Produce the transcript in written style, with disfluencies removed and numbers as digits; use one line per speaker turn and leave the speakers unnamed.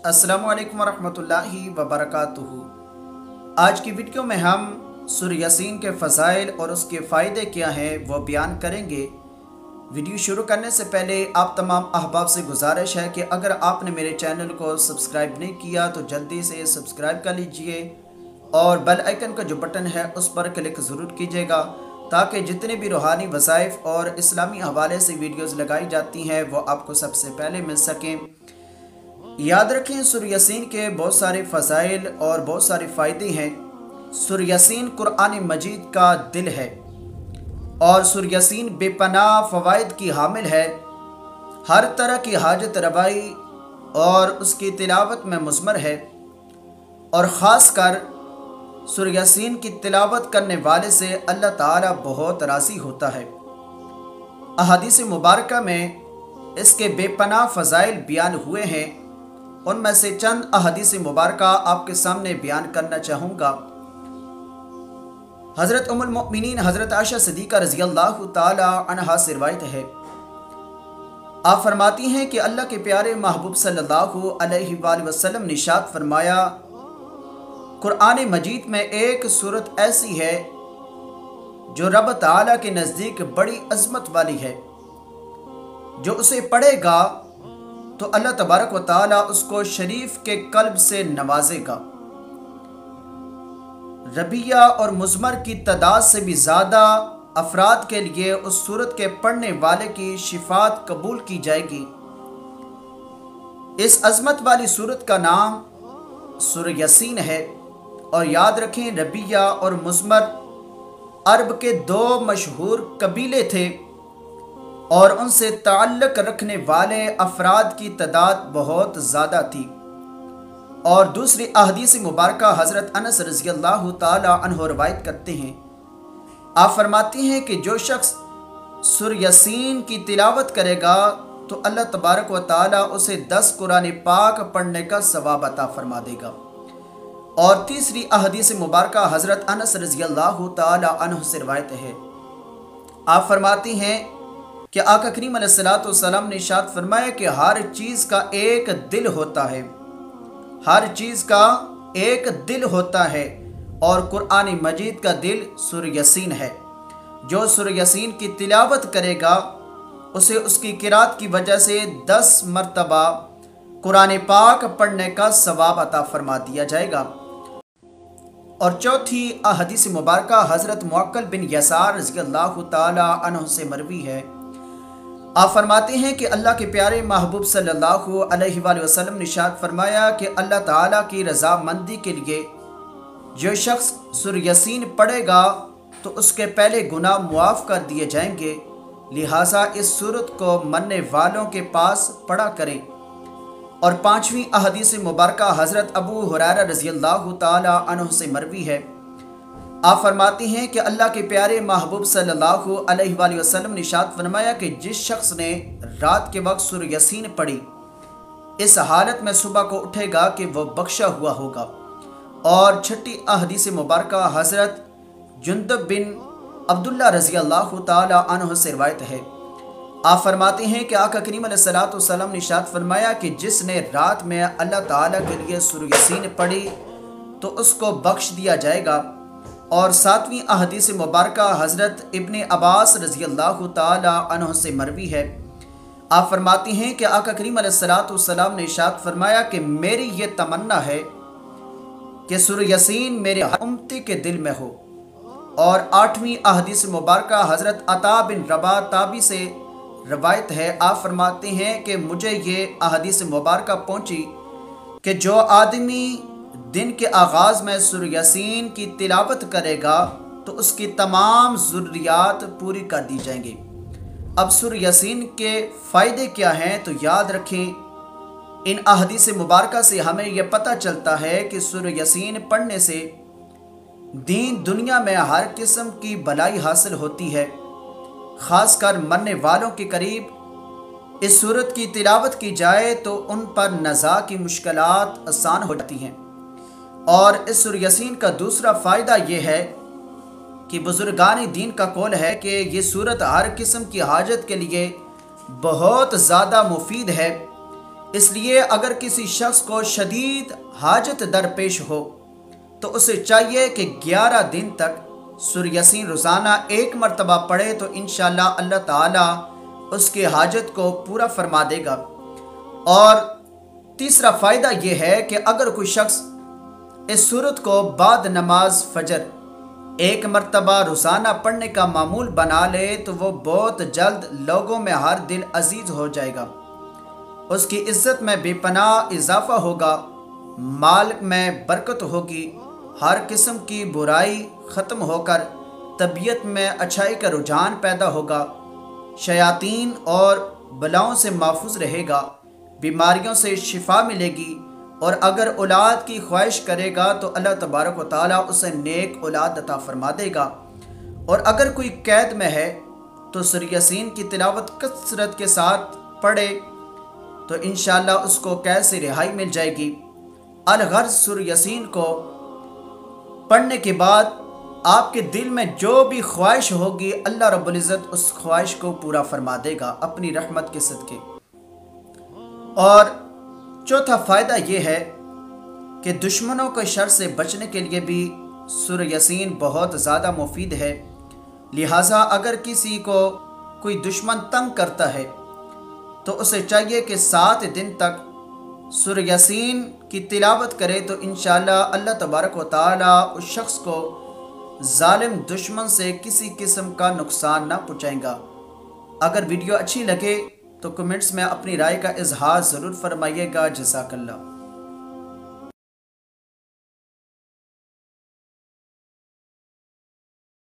अस्सलामु अलैकुम वरहमतुल्लाहि वबरकातुहू। आज की वीडियो में हम सूरह यासीन के फ़ज़ाइल और उसके फ़ायदे क्या हैं वो बयान करेंगे। वीडियो शुरू करने से पहले आप तमाम अहबाब से गुजारिश है कि अगर आपने मेरे चैनल को सब्सक्राइब नहीं किया तो जल्दी से सब्सक्राइब कर लीजिए और बेल आइकन का जो बटन है उस पर क्लिक ज़रूर कीजिएगा ताकि जितने भी रूहानी वज़ाइफ और इस्लामी हवाले से वीडियोस लगाई जाती हैं वो आपको सबसे पहले मिल सकें। याद रखें, सूरह यासीन के बहुत सारे फ़ज़ाइल और बहुत सारे फ़ायदे हैं। सूरह यासीन कुरान मजीद का दिल है और सूरह यासीन बेपनाह फ़वाइद की हामिल है। हर तरह की हाजत रवाई और उसकी तिलावत में मुज़मर है और ख़ास कर सूरह यासीन की तिलावत करने वाले से अल्लाह ताला बहुत राज़ी होता है। अहादीस मुबारका में इसके बेपनाह फ़ज़ाइल बयान हुए हैं। उनमें से चंद अहादीस मुबारका आपके सामने बयान करना चाहूँगा। हज़रत उम्मुल मोमिनीन हज़रत आयशा सिद्दीक़ा रज़ियल्लाहु ताला अन्हा से रिवायत है। आप फरमाती हैं कि अल्लाह के प्यारे महबूब सल्लल्लाहु अलैहि वसल्लम ने इरशाद फरमाया, कुरान मजीद में एक सूरत ऐसी है जो रब ताला के नज़दीक बड़ी अज़मत वाली है। जो उसे पढ़ेगा तो अल्लाह तबारक व ताला उसको शरीफ के कल्ब से नवाजेगा। रबिया और मुज़मर की तादाद से भी ज़्यादा अफराद के लिए उस सूरत के पढ़ने वाले की शिफात कबूल की जाएगी। इस अज़मत वाली सूरत का नाम सूरह यासीन है। और याद रखें, रबिया और मुज़मर अरब के दो मशहूर कबीले थे और उनसे ताल्लुक़ रखने वाले अफराद की तादाद बहुत ज़्यादा थी। और दूसरी अहदीस मुबारका हज़रत अनस रज़ियल्लाहु ताला अन्हु रवायत करते हैं। आप फरमाती हैं कि जो शख्स सूरह यासीन की तिलावत करेगा तो अल्लाह तबारक व ताला उसे 10 कुरान पाक पढ़ने का सवाब अता फरमा देगा। और तीसरी अहदीस मुबारका हज़रत अनस रज़ियल्लाहु ताला अन्हु से रवायत है। आप फरमाती हैं कि आका करीम अलैहिस्सलातु वस्सलाम ने इरशाद फरमाया कि हर चीज़ का एक दिल होता है, हर चीज़ का एक दिल होता है और कुरान मजीद का दिल सूरह यासीन है। जो सूरह यासीन की तिलावत करेगा उसे उसकी किरात की वजह से 10 मरतबा कुरान पाक पढ़ने का सवाब अता फरमा दिया जाएगा। और चौथी अहदीस मुबारका हज़रत मुअक्किल बिन यसार रज़ियल्लाहु ताला अन्हु से मरवी है। आप फरमाते हैं कि अल्लाह के प्यारे महबूब सल्लल्लाहु अलैहि वसल्लम ने इरशाद फरमाया कि अल्लाह ताला की रज़ामंदी के लिए जो शख्स सूरह यासीन पढ़ेगा तो उसके पहले गुनाह मुआफ़ कर दिए जाएंगे। लिहाजा इस सूरत को मरने वालों के पास पढ़ा करें। और पाँचवीं अहदीस मुबारका हज़रत अबू हुरैरा रज़ियल्लाहु ताला अन्हु से मरवी है। आप फरमाती हैं कि अल्लाह के प्यारे महबूब सल्लल्लाहु अलैहि वसल्लम ने इरशाद फरमाया कि जिस शख्स ने रात के वक्त सूरह यासीन पढ़ी इस हालत में सुबह को उठेगा कि वह बख्शा हुआ होगा। और छठी अहदीस मुबारका हज़रत जुंदब बिन अब्दुल्ला रज़ियल्लाहु ताला अन्हु से रिवायत है। आप फरमाते हैं कि आका करीम अलैहिस्सलातु वस्सलाम ने इरशाद फरमाया कि जिसने रात में अल्लाह ताला के लिए सूरह यासीन पढ़ी तो उसको बख्श दिया जाएगा। और सातवीं अहदीस मुबारका हज़रत इब्ने अब्बास रज़ियल्लाहु ताला अन्हु से मरवी है। आप फरमाती हैं कि आका करीम अलैहिस्सलातु वस्सलाम ने इरशाद फरमाया कि मेरी ये तमन्ना है कि सूरह यासीन मेरे उम्मती के दिल में हो। और आठवीं अहदीस मुबारका हज़रत अता बिन रबा ताबी से रवायत है। आप फरमाते हैं कि मुझे ये अहदीस मुबारका पहुँची कि जो आदमी दिन के आगाज़ में सूरह यासीन की तिलावत करेगा तो उसकी तमाम ज़रूरियात पूरी कर दी जाएंगी। अब सूरह यासीन के फ़ायदे क्या हैं तो याद रखें, इन अहदीस मुबारका से हमें यह पता चलता है कि सूरह यासीन पढ़ने से दीन दुनिया में हर किस्म की भलाई हासिल होती है। ख़ास कर मरने वालों के करीब इस सूरत की तिलावत की जाए तो उन पर नज़ा की मुश्किलात आसान हो जाती हैं। और इस सूरह यासीन का दूसरा फ़ायदा ये है कि बुज़ुर्गान दीन का कौल है कि ये सूरत हर किस्म की हाजत के लिए बहुत ज़्यादा मुफीद है। اس لیے اگر کسی شخص کو شدید حاجت درپیش ہو تو اسے چاہیے کہ 11 دن تک سورہ یاسین روزانہ 1 مرتبہ پڑھے تو انشاءاللہ اللہ تعالیٰ اس کی حاجت کو پورا فرما دے گا۔ اور تیسرا فائدہ یہ ہے کہ اگر کوئی شخص اس سورت کو بعد نماز فجر 1 مرتبہ روزانہ پڑھنے کا معمول بنا لے تو وہ بہت جلد لوگوں میں ہر دل عزیز ہو جائے گا، اس کی عزت میں بے پناہ اضافہ ہوگا، مال میں برکت ہوگی، ہر قسم کی برائی ختم ہو کر طبیعت میں اچھائی کا رجحان پیدا ہوگا، شیاطین اور بلاؤں سے محفوظ رہے گا، بیماریوں سے شفا ملے گی، اور اگر اولاد کی خواہش کرے گا تو اللہ تبارک و تعالیٰ اسے نیک اولاد عطا فرما دے گا۔ اور اگر کوئی قید میں ہے تو سورہ یاسین کی تلاوت کثرت کے ساتھ پڑھے تو انشاءاللہ اس کو قید سے رہائی مل جائے گی۔ الغرض سورہ یاسین کو پڑھنے کے بعد آپ کے دل میں جو بھی خواہش ہوگی اللہ رب العزت اس خواہش کو پورا فرما دے گا اپنی رحمت کے صدقے۔ اور چوتھا فائدہ یہ ہے کہ دشمنوں کے شر سے بچنے کے لیے بھی سورہ یاسین بہت زیادہ مفید ہے، لہٰذا اگر کسی کو کوئی دشمن تنگ کرتا ہے تو اسے چاہیے کہ 7 دن تک سورہ یاسین کی تلاوت کرے تو انشاءاللہ اللہ تبارک و تعالیٰ اس شخص کو ظالم دشمن سے کسی قسم کا نقصان نہ پہنچائے گا۔ اگر ویڈیو اچھی لگے تو کمنٹس میں اپنی رائے کا اظہار ضرور فرمائیے گا۔ جزاک اللہ۔